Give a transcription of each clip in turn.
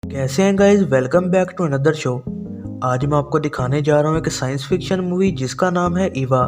कैसे हैं guys. Welcome back to another show. आज मैं आपको दिखाने जा रहा हूँ एक साइंस फिक्शन मूवी जिसका नाम है ईवा।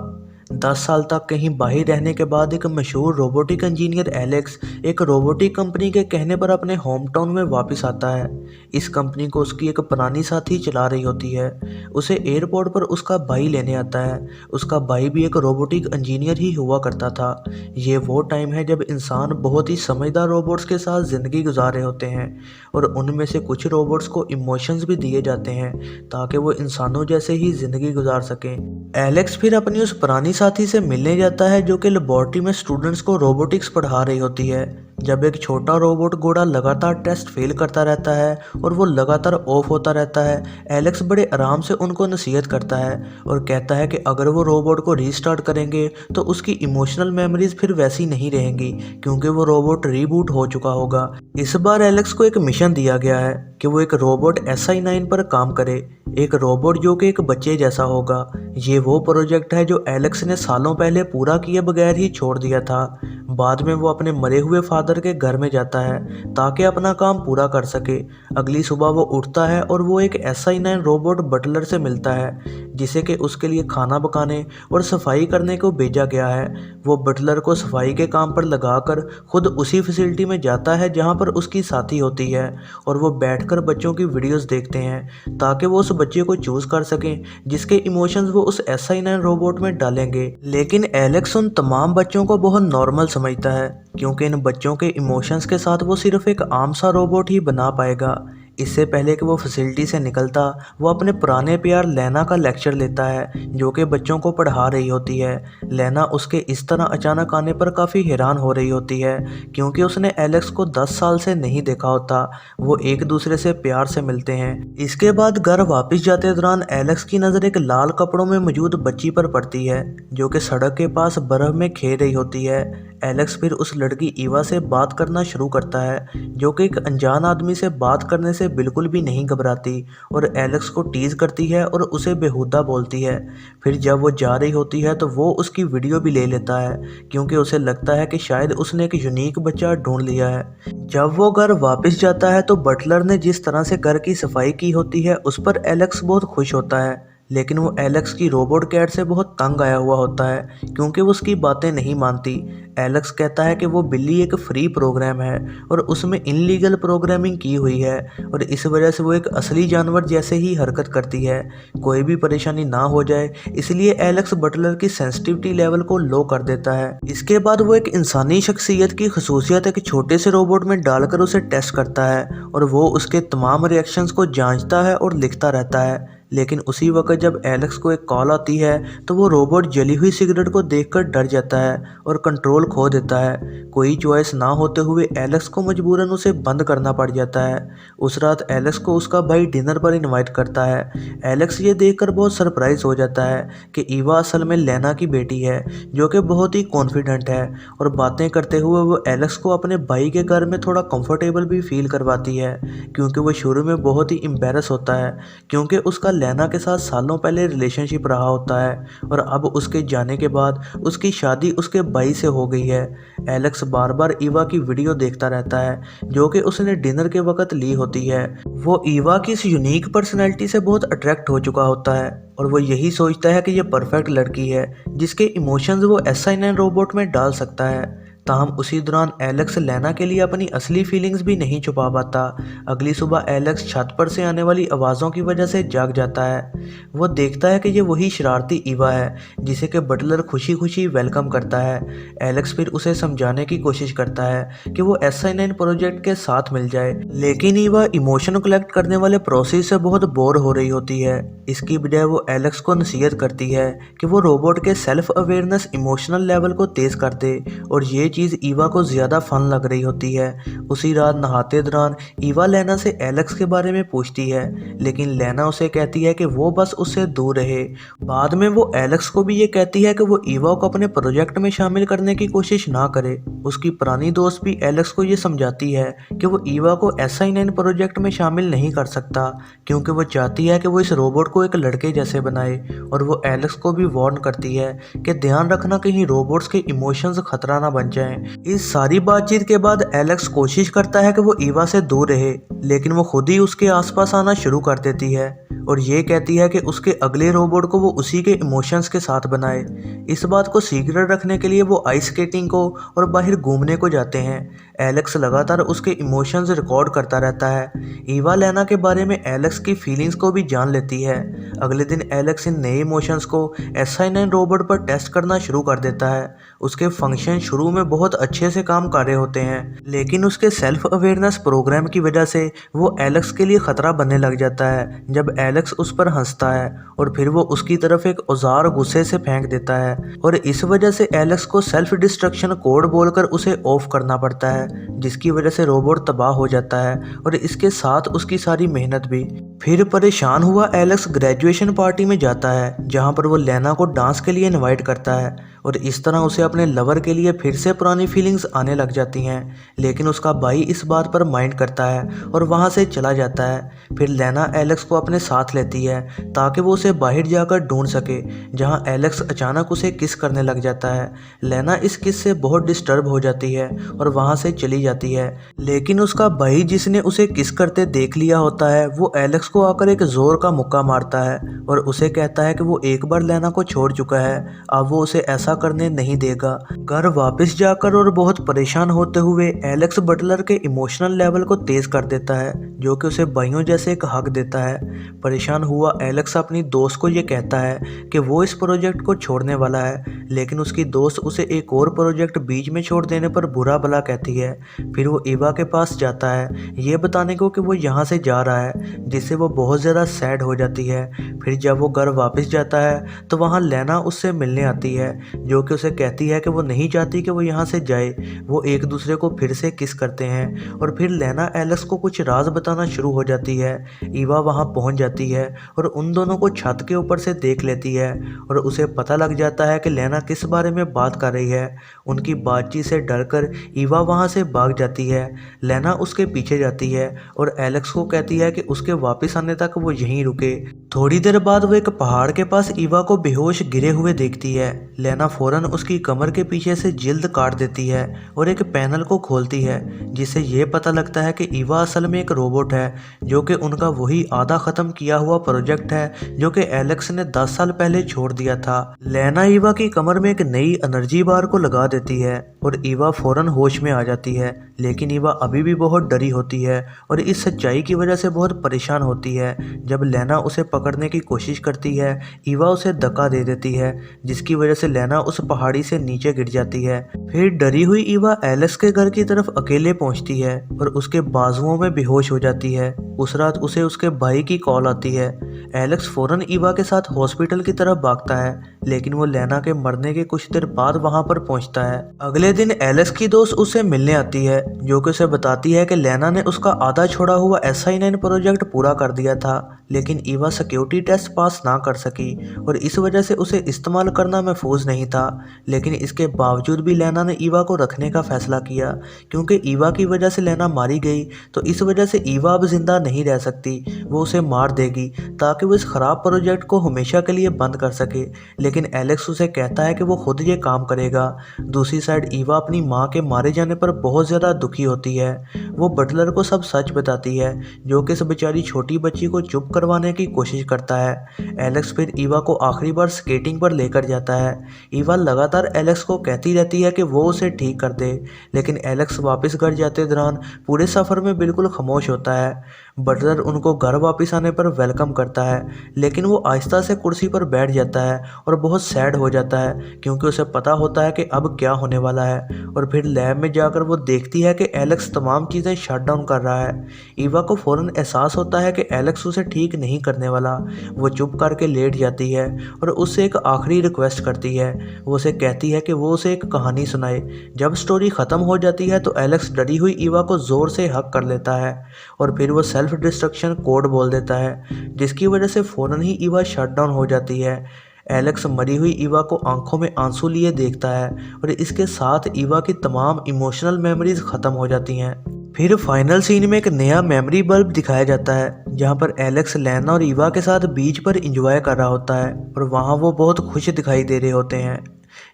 10 साल तक कहीं बाहर रहने के बाद एक मशहूर रोबोटिक इंजीनियर एलेक्स एक रोबोटिक कंपनी के कहने पर अपने होम टाउन में वापस आता है। इस कंपनी को उसकी एक पुरानी साथी चला रही होती है। उसे एयरपोर्ट पर उसका भाई लेने आता है। उसका भाई भी एक रोबोटिक इंजीनियर ही हुआ करता था। ये वो टाइम है जब इंसान बहुत ही समझदार रोबोट्स के साथ ज़िंदगी गुजार रहे होते हैं और उनमें से कुछ रोबोट्स को इमोशंस भी दिए जाते हैं ताकि वो इंसानों जैसे ही ज़िंदगी गुजार सकें। एलेक्स फिर अपनी उस पुरानी साथी से मिलने जाता है जो कि लेबोरेटरी में स्टूडेंट्स को रोबोटिक्स पढ़ा रही होती है। जब एक छोटा रोबोट घोड़ा लगातार टेस्ट फेल करता रहता है और वो लगातार ऑफ होता रहता है, एलेक्स बड़े आराम से उनको नसीहत करता है और कहता है कि अगर वो रोबोट को रीस्टार्ट करेंगे तो उसकी इमोशनल मेमोरीज फिर वैसी नहीं रहेंगी क्योंकि वो रोबोट रीबूट हो चुका होगा। इस बार एलेक्स को एक मिशन दिया गया है कि वो एक रोबोट SI-9 पर काम करे, एक रोबोट जो कि एक बच्चे जैसा होगा। ये वो प्रोजेक्ट है जो एलेक्स ने सालों पहले पूरा किए बगैर ही छोड़ दिया था। बाद में वो अपने मरे हुए फादर के घर में जाता है ताकि अपना काम पूरा कर सके। अगली सुबह वो उठता है और वो एक SI-9 रोबोट बटलर से मिलता है जिसे कि उसके लिए खाना पकाने और सफाई करने को भेजा गया है। वो बटलर को सफाई के काम पर लगाकर खुद उसी फैसिलिटी में जाता है जहाँ पर उसकी साथी होती है और वो बैठकर बच्चों की वीडियोस देखते हैं ताकि वो उस बच्चे को चूज कर सकें जिसके इमोशंस वो उस SI-9 रोबोट में डालेंगे। लेकिन एलेक्स उन तमाम बच्चों को बहुत नॉर्मल समझता है क्योंकि इन बच्चों के इमोशंस के साथ वो सिर्फ एक आम सा रोबोट ही बना पाएगा। इससे पहले कि वो फैसिलिटी से निकलता, वो अपने पुराने प्यार लेना का लेक्चर लेता है जो कि बच्चों को पढ़ा रही होती है। लेना उसके इस तरह अचानक आने पर काफ़ी हैरान हो रही होती है क्योंकि उसने एलेक्स को 10 साल से नहीं देखा होता। वो एक दूसरे से प्यार से मिलते हैं। इसके बाद घर वापस जाते दौरान एलेक्स की नज़र एक लाल कपड़ों में मौजूद बच्ची पर पड़ती है जो कि सड़क के पास बर्फ में खेल रही होती है। एलेक्स फिर उस लड़की ईवा से बात करना शुरू करता है जो कि एक अनजान आदमी से बात करने से बिल्कुल भी नहीं घबराती और एलेक्स को टीज करती है और उसे बेहुदा बोलती है। फिर जब वो जा रही होती है तो वो उसकी वीडियो भी ले लेता है क्योंकि उसे लगता है कि शायद उसने एक यूनिक बच्चा ढूंढ लिया है। जब वो घर वापस जाता है तो बटलर ने जिस तरह से घर की सफाई की होती है उस पर एलेक्स बहुत खुश होता है। लेकिन वो एलेक्स की रोबोट कैट से बहुत तंग आया हुआ होता है क्योंकि वो उसकी बातें नहीं मानती। एलेक्स कहता है कि वो बिल्ली एक फ्री प्रोग्राम है और उसमें इनलीगल प्रोग्रामिंग की हुई है और इस वजह से वो एक असली जानवर जैसे ही हरकत करती है, कोई भी परेशानी ना हो जाए इसलिए एलेक्स बटलर की सेंसिटिविटी लेवल को लो कर देता है। इसके बाद वो एक इंसानी शख्सियत की खसूसियत एक छोटे से रोबोट में डालकर उसे टेस्ट करता है और वो उसके तमाम रिएक्शंस को जांचता है और लिखता रहता है। लेकिन उसी वक्त जब एलेक्स को एक कॉल आती है तो वो रोबोट जली हुई सिगरेट को देखकर डर जाता है और कंट्रोल खो देता है। कोई चॉइस ना होते हुए एलेक्स को मजबूरन उसे बंद करना पड़ जाता है। उस रात एलेक्स को उसका भाई डिनर पर इनवाइट करता है। एलेक्स ये देखकर बहुत सरप्राइज हो जाता है कि ईवा असल में लेना की बेटी है जो कि बहुत ही कॉन्फिडेंट है और बातें करते हुए वो एलेक्स को अपने भाई के घर में थोड़ा कंफर्टेबल भी फील करवाती है क्योंकि वो शुरू में बहुत ही एम्बेरस होता है क्योंकि उसका लेना के साथ सालों पहले रिलेशनशिप रहा होता है और अब उसके जाने के बाद उसकी शादी उसके भाई से हो गई है। एलेक्स बार बार ईवा की वीडियो देखता रहता है जो कि उसने डिनर के वक्त ली होती है। वो ईवा की इस यूनिक पर्सनैलिटी से बहुत अट्रैक्ट हो चुका होता है और वो यही सोचता है कि ये परफेक्ट लड़की है जिसके इमोशंस वो SI-9 रोबोट में डाल सकता है। ताहम उसी दौरान एलेक्स लेना के लिए अपनी असली फीलिंग्स भी नहीं छुपा पाता। अगली सुबह एलेक्स छत पर से आने वाली आवाज़ों की वजह से जाग जाता है। वो देखता है कि ये वही शरारती ईवा है जिसे कि बटलर खुशी खुशी वेलकम करता है। एलेक्स फिर उसे समझाने की कोशिश करता है कि वो SI-9 प्रोजेक्ट के साथ मिल जाए, लेकिन ईवा इमोशन कलेक्ट करने वाले प्रोसेस से बहुत बोर हो रही होती है। इसकी बजाय वो एलेक्स को नसीहत करती है कि वो रोबोट के सेल्फ अवेयरनेस इमोशनल लेवल को तेज़ कर दे और ये चीज़ ईवा को ज़्यादा फन लग रही होती है। उसी रात नहाते दौरान ईवा लेना से एलेक्स के बारे में पूछती है लेकिन लेना उसे कहती है कि वो बस उससे दूर रहे। बाद में वो एलेक्स को भी ये कहती है कि वो ईवा को अपने प्रोजेक्ट में शामिल करने की कोशिश ना करे। उसकी पुरानी दोस्त भी एलेक्स को ये समझाती है कि वो ईवा को SI-9 प्रोजेक्ट में शामिल नहीं कर सकता क्योंकि वो चाहती है कि वो इस रोबोट को एक लड़के जैसे बनाए और वो एलेक्स को भी वार्न करती है कि ध्यान रखना कहीं रोबोट्स के इमोशंस खतरा ना बन जाए। जाएं। इस सारी बातचीत के बाद एलेक्स कोशिश करता है कि वो ईवा से दूर रहे, लेकिन वो खुद ही उसके आसपास आना शुरू कर देती है और ये कहती है कि उसके अगले रोबोट को वो उसी के इमोशंस के साथ बनाए। इस बात को सीक्रेट रखने के लिए वो आइस स्केटिंग को और बाहर घूमने को जाते हैं। एलेक्स लगातार उसके इमोशंस रिकॉर्ड करता रहता है। ईवा लेना के बारे में एलेक्स की फीलिंग्स को भी जान लेती है। अगले दिन एलेक्स इन नए इमोशंस को SI-9 रोबोट पर टेस्ट करना शुरू कर देता है। उसके फंक्शन शुरू में बहुत अच्छे से काम कर रहे होते हैं, लेकिन उसके सेल्फ अवेयरनेस प्रोग्राम की वजह से वो एलेक्स के लिए खतरा बनने लग जाता है। जब एलेक्स उस पर हंसता है और फिर वो उसकी तरफ एक औजार गुस्से से फेंक देता है और इस वजह से एलेक्स को सेल्फ डिस्ट्रक्शन कोड बोलकर उसे ऑफ करना पड़ता है, जिसकी वजह से रोबोट तबाह हो जाता है और इसके साथ उसकी सारी मेहनत भी। फिर परेशान हुआ एलेक्स ग्रेजुएशन पार्टी में जाता है, जहां पर वो लेना को डांस के लिए इनवाइट करता है और इस तरह उसे अपने लवर के लिए फिर से पुरानी फीलिंग्स आने लग जाती हैं। लेकिन उसका भाई इस बात पर माइंड करता है और वहां से चला जाता है। फिर लेना एलेक्स को अपने साथ लेती है ताकि वो उसे बाहर जाकर ढूंढ सके, जहां एलेक्स अचानक उसे किस करने लग जाता है। लेना इस किस से बहुत डिस्टर्ब हो जाती है और वहां से चली जाती है, लेकिन उसका भाई जिसने उसे किस करते देख लिया होता है वो एलेक्स को आकर एक जोर का मुक्का मारता है और उसे कहता है कि वो एक बार लेना को छोड़ चुका है, अब वो उसे ऐसा करने नहीं देगा। घर वापस जाकर और बहुत परेशान होते हुए एलेक्स बटलर के इमोशनल लेवल को तेज कर देता है, जो कि उसे भाइयों जैसे एक हक देता है। परेशान हुआ एलेक्स अपनी दोस्त को ये कहता है कि वो इस प्रोजेक्ट को छोड़ने वाला है, लेकिन उसकी दोस्त उसे एक और प्रोजेक्ट बीच में छोड़ देने पर बुरा भला कहती है। फिर वो ईवा के पास जाता है ये बताने को कि वो यहाँ से जा रहा है, जिससे वो बहुत ज़्यादा सैड हो जाती है। फिर जब वो घर वापस जाता है तो वहाँ लेना उससे मिलने आती है, जो कि उसे कहती है कि वो नहीं चाहती कि वो यहाँ से जाए। वो एक दूसरे को फिर से किस करते हैं और फिर लेना एलेक्स को कुछ राज बताना शुरू हो जाती है। ईवा वहाँ पहुँच जाती है और उन दोनों को छत के ऊपर से देख लेती है और उसे पता लग जाता है कि लेना किस बारे में बात कर रही है। उनकी बातचीत से डरकर ईवा वहाँ से भाग जाती है। लेना उसके पीछे जाती है और एलेक्स को कहती है कि उसके वापस आने तक वो यहीं रुके। थोड़ी देर बाद वो एक पहाड़ के पास ईवा को बेहोश गिरे हुए देखती है। लेना फौरन उसकी कमर के पीछे से जिल्द काट देती है और एक पैनल को खोलती है, जिससे ये पता लगता है कि ईवा असल में एक रोबोट है, जो कि उनका वही आधा खत्म किया हुआ प्रोजेक्ट है जो कि एलेक्स ने 10 साल पहले छोड़ दिया था। लेना ईवा की कमर में एक नई एनर्जी बार को लगा देती है और ईवा फौरन होश में आ जाती है, लेकिन ईवा अभी भी बहुत डरी होती है और इस सच्चाई की वजह से बहुत परेशान होती है। जब लेना उसे पकड़ने की कोशिश करती है, ईवा उसे धक्का दे देती है, जिसकी वजह से लेना उस पहाड़ी से नीचे गिर जाती है। फिर डरी हुई ईवा एलेक्स के घर की तरफ अकेले पहुंचती है और उसके बाजुओं में बेहोश हो जाती है। उस रात उसे उसके भाई की कॉल आती है। एलेक्स फौरन ईवा के साथ हॉस्पिटल की तरफ भागता है, लेकिन वो लेना के मरने के कुछ देर बाद वहां पर पहुंचता है। अगले दिन एलेक्स की दोस्त उसे मिलने आती है, जो कि उसे बताती है कि लेना ने उसका आधा छोड़ा हुआ SI-9 प्रोजेक्ट पूरा कर दिया था, लेकिन ईवा सिक्योरिटी टेस्ट पास ना कर सकी और इस वजह से उसे इस्तेमाल करना महफूज नहीं था। लेकिन इसके बावजूद भी लेना ने ईवा को रखने का फैसला किया, क्योंकि ईवा की वजह से लेना मारी गई तो इस वजह से ईवा अब जिंदा नहीं रह सकती। वो उसे मार देगी ताकि वो इस खराब प्रोजेक्ट को हमेशा के लिए बंद कर सके, लेकिन एलेक्स उसे कहता है कि वो खुद ये काम करेगा। दूसरी साइड ईवा अपनी माँ के मारे जाने पर बहुत ज़्यादा दुखी होती है। वो बटलर को सब सच बताती है, जो कि इस बेचारी छोटी बच्ची को चुप करवाने की कोशिश करता है। एलेक्स फिर ईवा को आखिरी बार स्केटिंग पर लेकर जाता है। ईवा लगातार एलेक्स को कहती रहती है कि वो उसे ठीक कर दे, लेकिन एलेक्स वापस घर जाते दौरान पूरे सफ़र में बिल्कुल खामोश होता है। बटलर उनको घर वापस आने पर वेलकम करता है, लेकिन वो आहिस्ता से कुर्सी पर बैठ जाता है और बहुत सैड हो जाता है, क्योंकि उसे पता होता है कि अब क्या होने वाला है। और फिर लैब में जाकर वो देखती है कि एलेक्स तमाम चीज़ें शट डाउन कर रहा है। ईवा को फ़ौरन एहसास होता है कि एलेक्स उसे ठीक नहीं करने वाला। वो चुप करके लेट जाती है और उससे एक आखिरी रिक्वेस्ट करती है। वो उसे कहती है कि वो उसे एक कहानी सुनाए। जब स्टोरी ख़त्म हो जाती है तो एलेक्स डरी हुई ईवा को ज़ोर से हक कर लेता है और फिर वो सेल्फ डिस्ट्रक्शन कोड बोल देता है, जिसकी वजह से फ़ौरन ही ईवा शट डाउन हो जाती है। एलेक्स मरी हुई ईवा को आंखों में आंसू लिए देखता है और इसके साथ ईवा की तमाम इमोशनल मेमोरीज ख़त्म हो जाती हैं। फिर फाइनल सीन में एक नया मेमोरी बल्ब दिखाया जाता है, जहाँ पर एलेक्स लेना और ईवा के साथ बीच पर इंजॉय कर रहा होता है और वहाँ वो बहुत खुश दिखाई दे रहे होते हैं।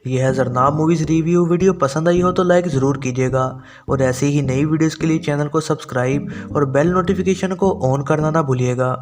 ये है जरनाब मूवीज़ रिव्यू। वीडियो पसंद आई हो तो लाइक ज़रूर कीजिएगा और ऐसे ही नई वीडियोस के लिए चैनल को सब्सक्राइब और बेल नोटिफिकेशन को ऑन करना ना भूलिएगा।